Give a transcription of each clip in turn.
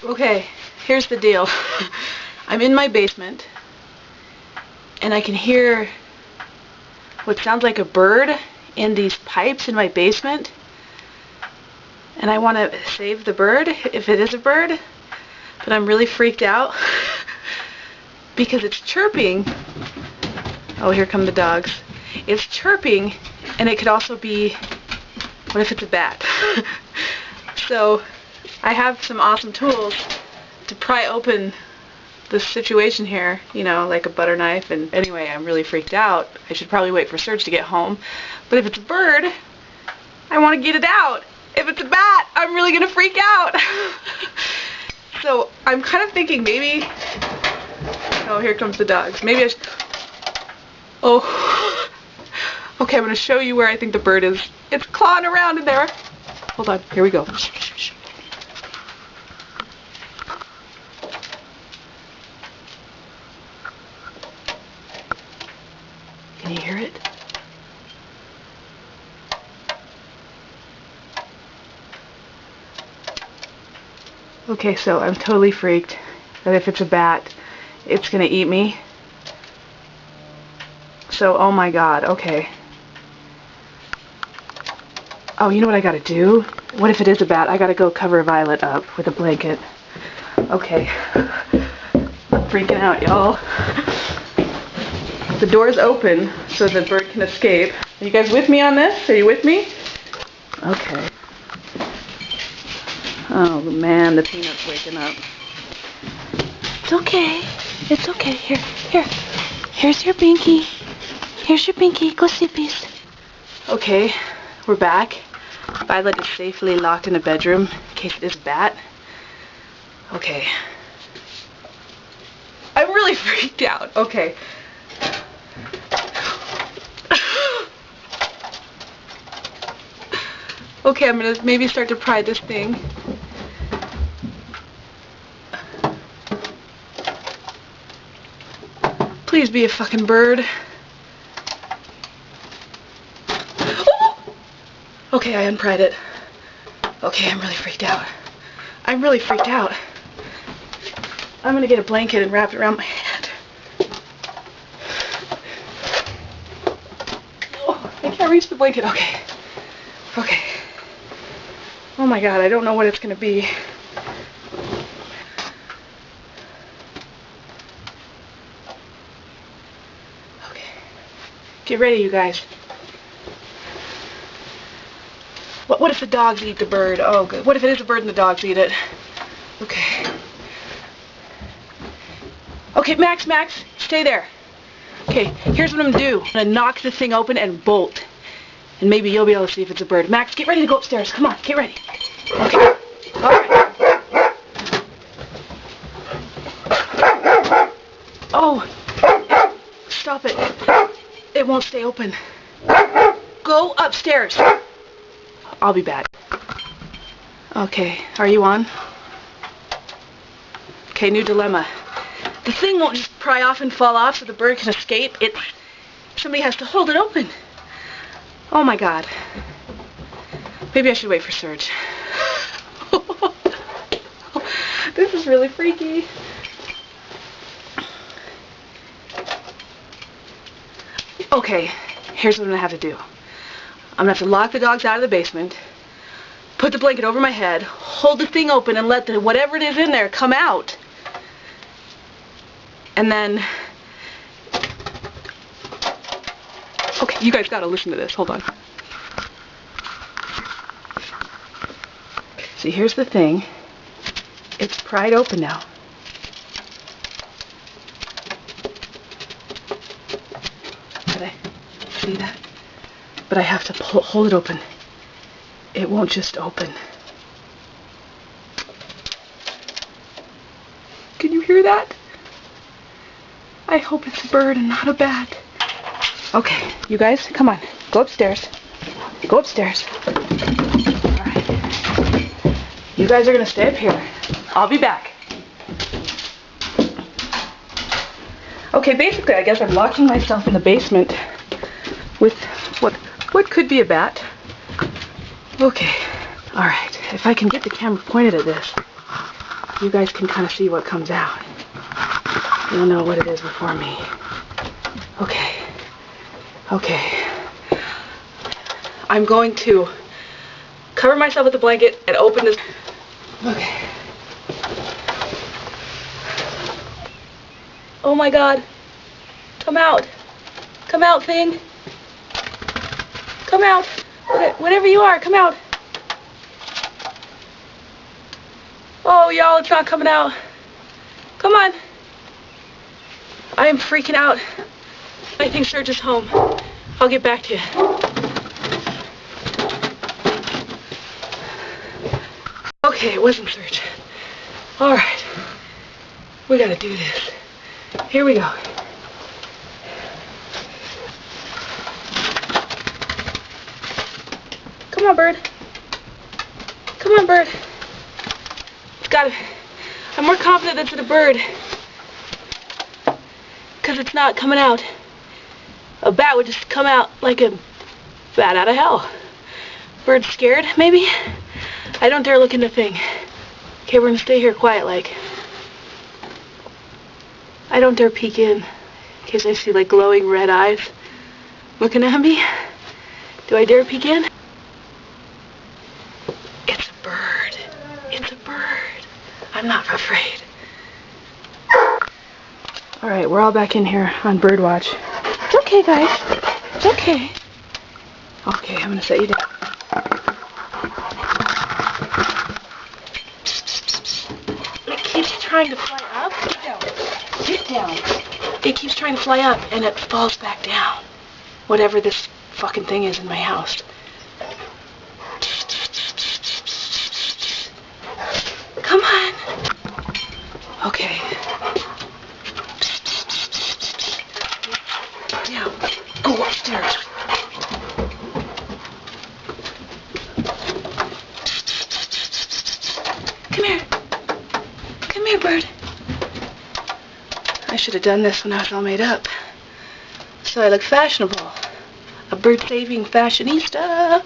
Okay, here's the deal. I'm in my basement, and I can hear what sounds like a bird in these pipes in my basement. And I want to save the bird, if it is a bird, but I'm really freaked out because it's chirping. Oh, here come the dogs. It's chirping, and it could also be, what if it's a bat? So I have some awesome tools to pry open the situation here, you know, like a butter knife. And anyway, I'm really freaked out. I should probably wait for Serge to get home. But if it's a bird, I want to get it out. If it's a bat, I'm really going to freak out. So I'm kind of thinking maybe, oh, here comes the dogs. Maybe I should, oh, okay, I'm going to show you where I think the bird is. It's clawing around in there. Hold on, here we go. Can you hear it? Okay, so I'm totally freaked that if it's a bat, it's gonna eat me. So, oh my god, okay. Oh, you know what I gotta do? What if it is a bat? I gotta go cover Violet up with a blanket. Okay. I'm freaking out, y'all. The door's open so the bird can escape. Are you guys with me on this? Are you with me? Okay. Oh man, the peanut's waking up. It's okay. It's okay. Here. Here's your binky. Here's your binky. Go see peace. Okay, we're back. Violet is safely locked in a bedroom in case it is a bat. Okay. I'm really freaked out. Okay. Okay, I'm gonna maybe start to pry this thing. Please be a fucking bird. Oh! Okay, I unpried it. Okay, I'm really freaked out. I'm really freaked out. I'm gonna get a blanket and wrap it around my head. Oh, I can't reach the blanket. Okay. Okay. Oh my god, I don't know what it's gonna be. Okay. Get ready, you guys. What if the dogs eat the bird? Oh, good. What if it is a bird and the dogs eat it? Okay. Okay, Max, stay there. Okay, here's what I'm gonna do. I'm gonna knock this thing open and bolt. And maybe you'll be able to see if it's a bird. Max, get ready to go upstairs. Come on, get ready. Okay. Alright. Oh. Stop it. It won't stay open. Go upstairs. I'll be back. Okay, are you on? Okay, new dilemma. The thing won't just pry off and fall off so the bird can escape. Somebody has to hold it open. Oh my god. Maybe I should wait for Serge. This is really freaky. Okay, here's what I'm gonna have to do. I'm gonna have to lock the dogs out of the basement, put the blanket over my head, hold the thing open and let whatever it is in there come out. And then... Okay, you guys gotta listen to this. Hold on. See, here's the thing. It's pried open now. Did I see that? But I have to hold it open. It won't just open. Can you hear that? I hope it's a bird and not a bat. Okay, you guys, come on. Go upstairs. Go upstairs. Alright. You guys are going to stay up here. I'll be back. Okay, basically, I guess I'm locking myself in the basement with what could be a bat. Okay. Alright. If I can get the camera pointed at this. you guys can kind of see what comes out. You'll know what it is before me. Okay. Okay. I'm going to cover myself with a blanket and open this. Okay. Oh my God. Come out. Come out, thing. Come out. Whatever you are, come out. Oh, y'all, it's not coming out. Come on. I am freaking out. I think Serge is home. I'll get back to you. Okay, it wasn't Serge. All right. We gotta do this. Here we go. Come on, bird. Come on, bird. It's gotta... I'm more confident that it's a bird. Because it's not coming out. A bat would just come out like a bat out of hell. Bird's scared, maybe? I don't dare look in the thing. Okay, we're gonna stay here quiet like. I don't dare peek in case I see like glowing red eyes looking at me. Do I dare peek in? It's a bird. It's a bird. I'm not afraid. Alright, we're all back in here on bird watch. It's okay, guys. It's okay. Okay, I'm gonna set you down. It keeps trying to fly up. Get down. Get down. It keeps trying to fly up and it falls back down. Whatever this fucking thing is in my house. Come on. Okay. Now, go upstairs. Come here. Come here, bird. I should have done this when I was all made up. So I look fashionable. A bird-saving fashionista.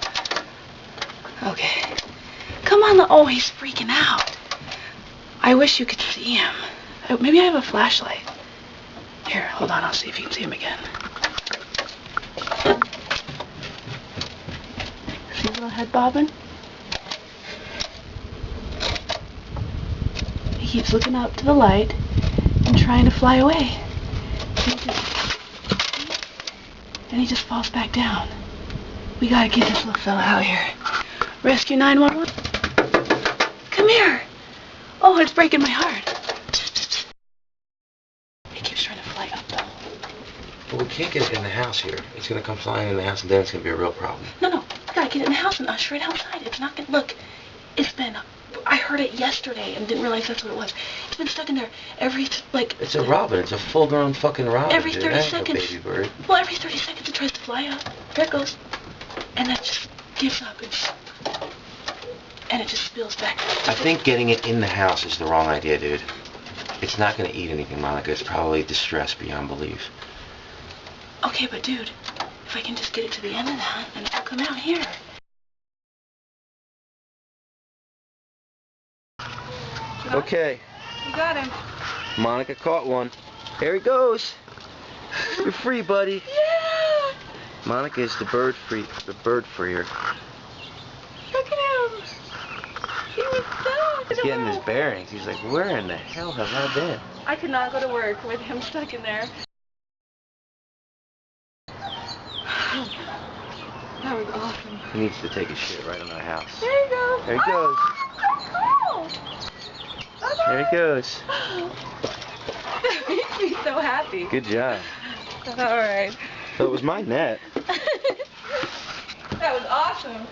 Okay. Come on. Oh, he's freaking out. I wish you could see him. Maybe I have a flashlight. Here, hold on. I'll see if you can see him again. See a little head bobbing? He keeps looking up to the light and trying to fly away. And he just falls back down. We gotta get this little fella out here. Rescue 911. Come here. Oh, it's breaking my heart. He keeps trying to fly up though. But we can't get it in the house here. It's gonna come flying in the house and then it's gonna be a real problem. No, we gotta get it in the house and usher it outside. It's not gonna, look, it's been, I heard it yesterday and didn't realize that's what it was. It's been stuck in there every, like... It's a robin. It's a full-grown fucking robin. Every 30 seconds. A baby bird. Well, every 30 seconds it tries to fly up. There it goes. And that just gives up and it just spills back. I think getting it in the house is the wrong idea, dude. It's not gonna eat anything, Monica. It's probably distressed beyond belief. Okay, but dude, if I can just get it to the end of that, then it'll come out here. Okay. You got him. Monica caught one. There he goes. You're free, buddy. Yeah. Monica is the bird freer. Look at him. He was stuck. He's getting his bearings. He's like, where in the hell have I been? I could not go to work with him stuck in there. That was awesome. He needs to take a shit right on our house. There you go. There he goes. Oh, cool. There he goes. That makes me so happy. Good job. All right. So it was my net. That was awesome.